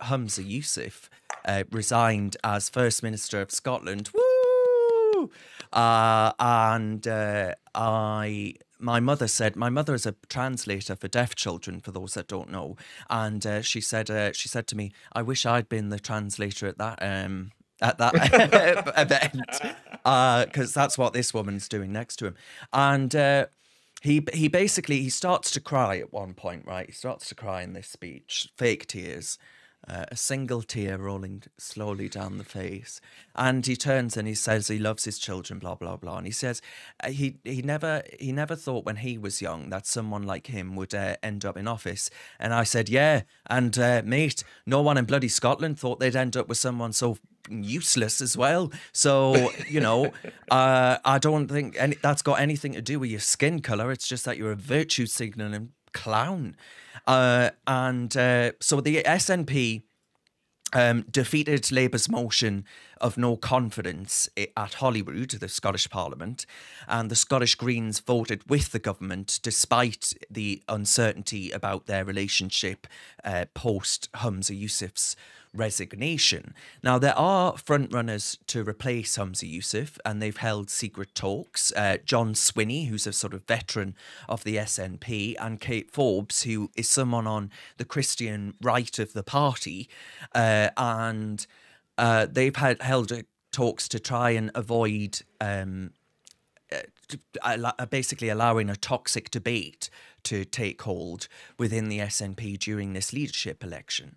Humza Yousaf resigned as First Minister of Scotland. Woo! My mother is a translator for deaf children, for those that don't know, and she said to me, "I wish I'd been the translator at that." At that event, because that's what this woman's doing next to him, and he basically starts to cry at one point, right? He starts to cry in this speech, fake tears, a single tear rolling slowly down the face, and he turns and he says he loves his children, blah blah blah, and he says he never thought when he was young that someone like him would end up in office. And I said, yeah, and mate, no one in bloody Scotland thought they'd end up with someone so useless as well. So I don't think that's got anything to do with your skin color. It's just that you're a virtue signaling clown. So the SNP defeated Labour's motion of no confidence at Holyrood, the Scottish Parliament, and the Scottish Greens voted with the government despite the uncertainty about their relationship post Humza Yousaf's resignation. Now, there are frontrunners to replace Humza Yousaf, and they've held secret talks. John Swinney, who's a sort of veteran of the SNP, and Kate Forbes, who is someone on the Christian right of the party, and they've held talks to try and avoid basically allowing a toxic debate to take hold within the SNP during this leadership election.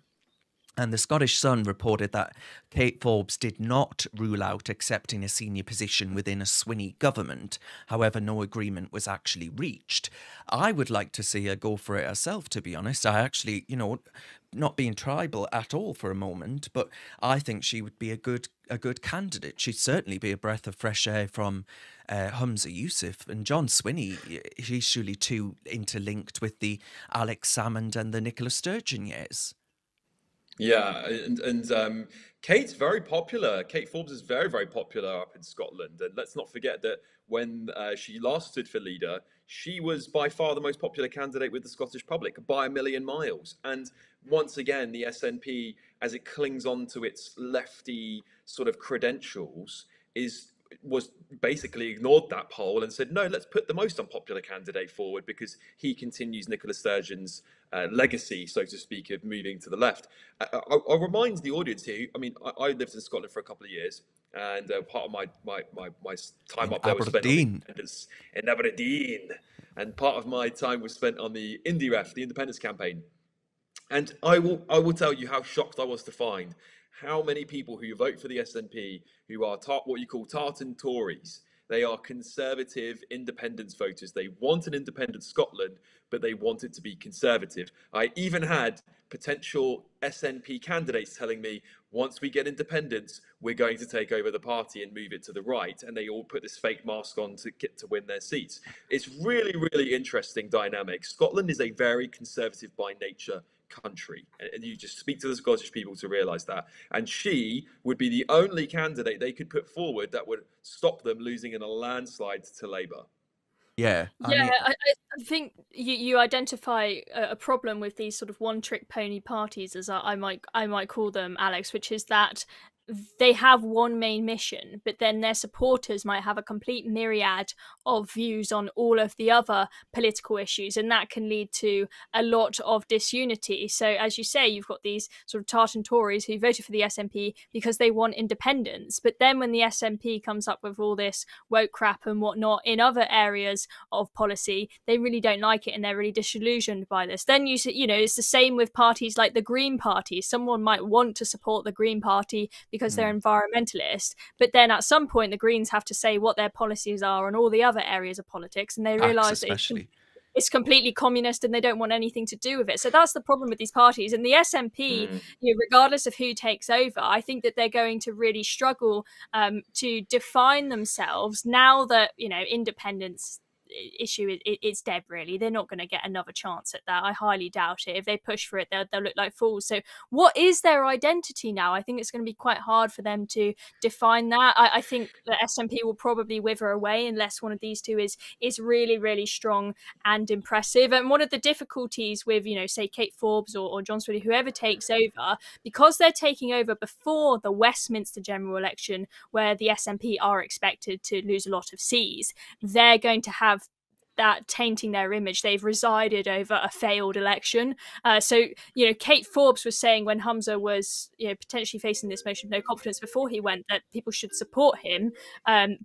And the Scottish Sun reported that Kate Forbes did not rule out accepting a senior position within a Swinney government. However, no agreement was actually reached. I would like to see her go for it herself, to be honest. I actually, not being tribal at all for a moment, but I think she would be a good candidate. She'd certainly be a breath of fresh air from Humza Yousaf. And John Swinney, he's surely too interlinked with the Alex Salmond and the Nicola Sturgeon years. Yeah, and Kate's very popular. Kate Forbes is very, very popular up in Scotland. And let's not forget that when she last stood for leader, she was by far the most popular candidate with the Scottish public by a million miles. And once again, the SNP, as it clings on to its lefty sort of credentials, was basically ignored that poll and said, no, let's put the most unpopular candidate forward because he continues Nicola Sturgeon's legacy, so to speak, of moving to the left. I'll remind the audience here, I mean, I lived in Scotland for a couple of years, and part of my time up there was spent in Aberdeen, and part of my time was spent on the IndieRef, the independence campaign. And I will tell you how shocked I was to find how many people who vote for the SNP who are what you call tartan Tories. They are conservative independence voters. They want an independent Scotland, but they want it to be conservative. I even had potential SNP candidates telling me, once we get independence, we're going to take over the party and move it to the right. And they all put this fake mask on to get to win their seats. It's really, really interesting dynamic. Scotland is a very conservative by nature country, and you just speak to the Scottish people to realise that. And she would be the only candidate they could put forward that would stop them losing in a landslide to Labour. Yeah, I think you identify a problem with these sort of one-trick pony parties, as I might call them, Alex, which is that they have one main mission, but then their supporters might have a complete myriad of views on all of the other political issues, and that can lead to a lot of disunity. So, as you say, you've got these sort of tartan Tories who voted for the SNP because they want independence, but then when the SNP comes up with all this woke crap and whatnot in other areas of policy, they really don't like it and they're really disillusioned by this. Then it's the same with parties like the Green Party. Someone might want to support the Green Party because they're environmentalist, but then at some point the Greens have to say what their policies are on all the other areas of politics, and they realise that it's completely communist and they don't want anything to do with it. So that's the problem with these parties. And the SNP, regardless of who takes over, I think that they're going to really struggle to define themselves now that independence issue it's dead, really. They're not going to get another chance at that. I highly doubt it. If they push for it, they'll look like fools. So what is their identity now? I think it's going to be quite hard for them to define that. I think the SNP will probably wither away unless one of these two is really, really strong and impressive. And one of the difficulties with, say Kate Forbes or John Swilly, whoever takes over, because they're taking over before the Westminster general election, where the SNP are expected to lose a lot of seats, they're going to have that tainting their image. They've resided over a failed election. So Kate Forbes was saying when Humza was potentially facing this motion of no confidence before he went, that people should support him,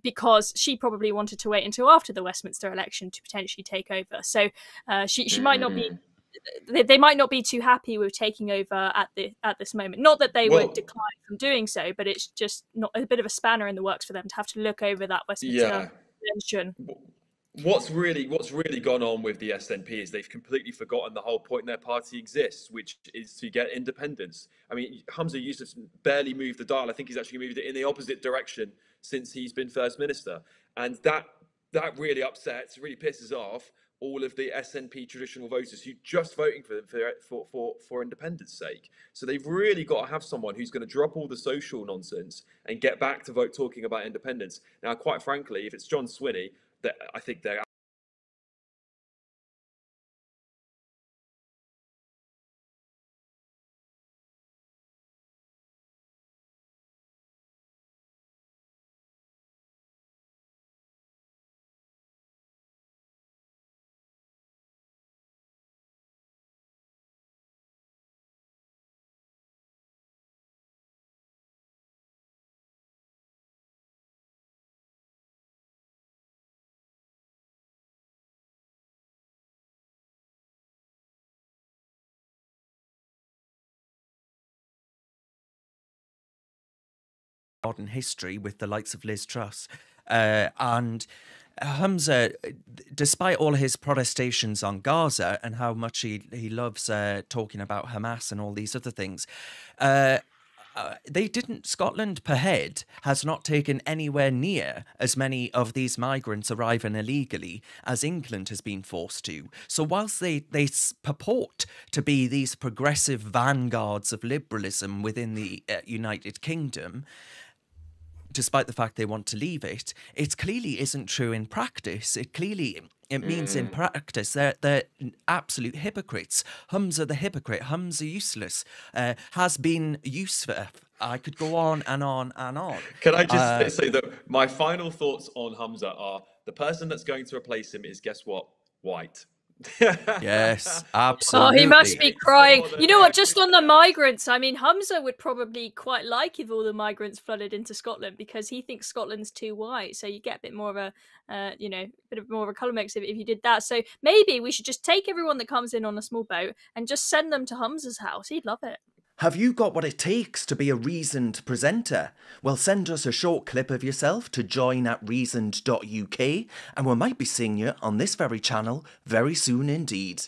because she probably wanted to wait until after the Westminster election to potentially take over. So she might not be. They might not be too happy with taking over at this moment. Not that they would decline from doing so, but it's just not a bit of a spanner in the works for them to have to look over that Westminster election. What's really gone on with the SNP is they've completely forgotten the whole point their party exists, which is to get independence. I mean, Humza Yousaf barely moved the dial. I think he's actually moved it in the opposite direction since he's been First Minister. And that really upsets, really pisses off all of the SNP traditional voters who just voting for them for independence sake. So they've really got to have someone who's going to drop all the social nonsense and get back to talking about independence. Now, quite frankly, if it's John Swinney, I think they're modern history with the likes of Liz Truss. And Humza, despite all his protestations on Gaza and how much he loves talking about Hamas and all these other things, Scotland per head has not taken anywhere near as many of these migrants arriving illegally as England has been forced to. So whilst they purport to be these progressive vanguards of liberalism within the United Kingdom, despite the fact they want to leave it, it clearly isn't true in practice. It means in practice they're absolute hypocrites. Humza the hypocrite, Humza useless, has been Yousaf. I could go on and on and on. Can I just say that my final thoughts on Humza are the person that's going to replace him is, guess what? White. Yes, absolutely. Oh, he must be crying. You know what? Just on the migrants, I mean, Humza would probably quite like if all the migrants flooded into Scotland, because he thinks Scotland's too white. So you get a bit more of a, more of a colour mix if you did that. So maybe we should just take everyone that comes in on a small boat and just send them to Humza's house. He'd love it. Have you got what it takes to be a reasoned presenter? Well, send us a short clip of yourself to join@reasoned.uk and we might be seeing you on this very channel very soon indeed.